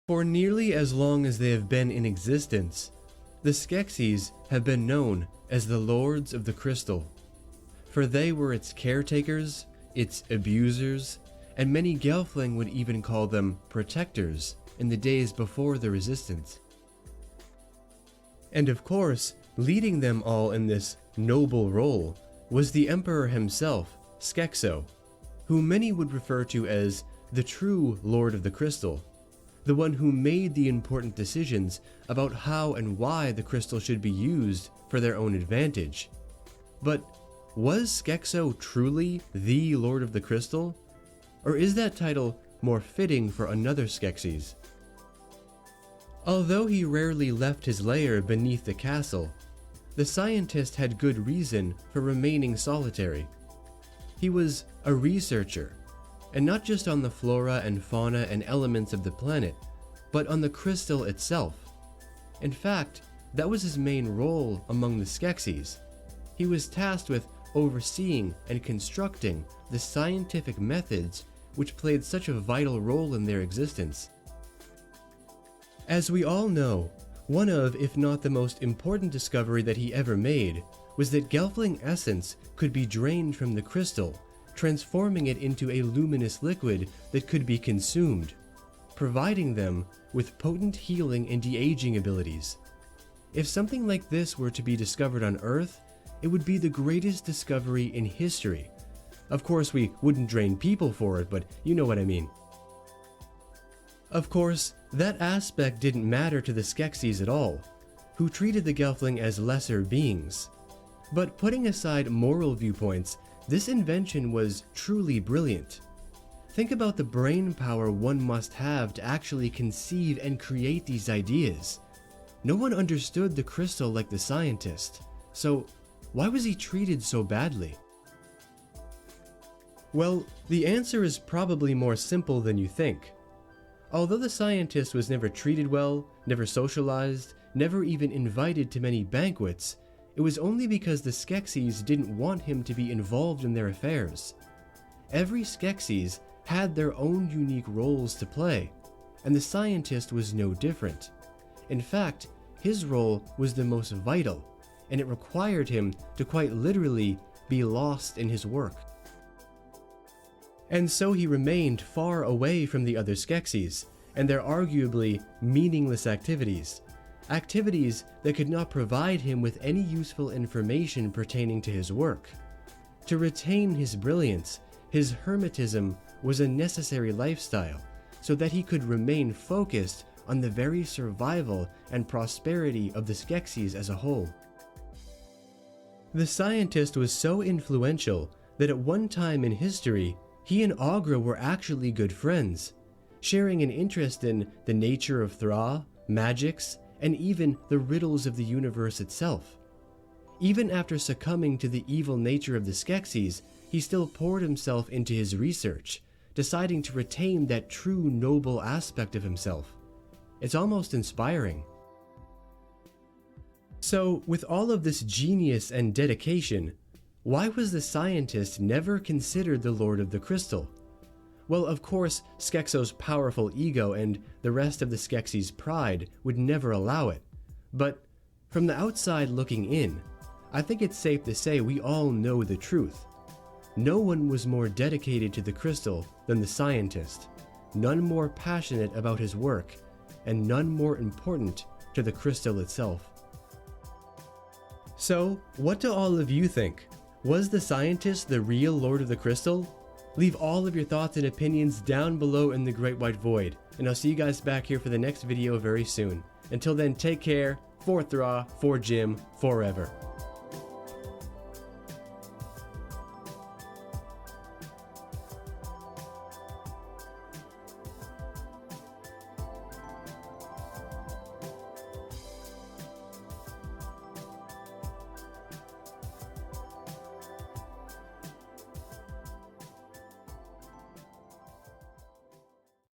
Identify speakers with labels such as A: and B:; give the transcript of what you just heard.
A: For nearly as long as they have been in existence, the Skeksis have been known as the Lords of the Crystal, for they were its caretakers, its abusers, and many Gelfling would even call them protectors in the days before the Resistance. And of course, leading them all in this noble role was the Emperor himself, Skekso, who many would refer to as the true Lord of the Crystal, the one who made the important decisions about how and why the crystal should be used for their own advantage. But was Skekso truly the Lord of the Crystal? Or is that title more fitting for another Skeksis? Although he rarely left his lair beneath the castle, the scientist had good reason for remaining solitary. He was a researcher, and not just on the flora and fauna and elements of the planet, but on the crystal itself. In fact, that was his main role among the Skeksis. He was tasked with overseeing and constructing the scientific methods which played such a vital role in their existence. As we all know, one of, if not the most important discovery that he ever made, was that Gelfling essence could be drained from the crystal, transforming it into a luminous liquid that could be consumed, providing them with potent healing and de-aging abilities. If something like this were to be discovered on Earth, it would be the greatest discovery in history. Of course, we wouldn't drain people for it, but you know what I mean. Of course, that aspect didn't matter to the Skeksis at all, who treated the Gelfling as lesser beings. But putting aside moral viewpoints, this invention was truly brilliant. Think about the brain power one must have to actually conceive and create these ideas. No one understood the crystal like the scientist, so why was he treated so badly? Well, the answer is probably more simple than you think. Although the scientist was never treated well, never socialized, never even invited to many banquets, it was only because the Skeksis didn't want him to be involved in their affairs. Every Skeksis had their own unique roles to play, and the scientist was no different. In fact, his role was the most vital, and it required him to quite literally be lost in his work. And so he remained far away from the other Skeksis and their arguably meaningless activities. Activities that could not provide him with any useful information pertaining to his work. To retain his brilliance, his hermetism was a necessary lifestyle so that he could remain focused on the very survival and prosperity of the Skeksis as a whole. The scientist was so influential that at one time in history, he and Aughra were actually good friends, sharing an interest in the nature of Thra, magics, and even the riddles of the universe itself. Even after succumbing to the evil nature of the Skeksis, he still poured himself into his research, deciding to retain that true noble aspect of himself. It's almost inspiring. So, with all of this genius and dedication, why was the scientist never considered the Lord of the Crystal? Well, of course, Skekso's powerful ego and the rest of the Skeksis' pride would never allow it. But from the outside looking in, I think it's safe to say we all know the truth. No one was more dedicated to the crystal than the scientist, none more passionate about his work, and none more important to the crystal itself. So, what do all of you think? Was the scientist the real Lord of the Crystal? Leave all of your thoughts and opinions down below in the Great White Void, and I'll see you guys back here for the next video very soon. Until then, take care, for Thra, for Jim, forever.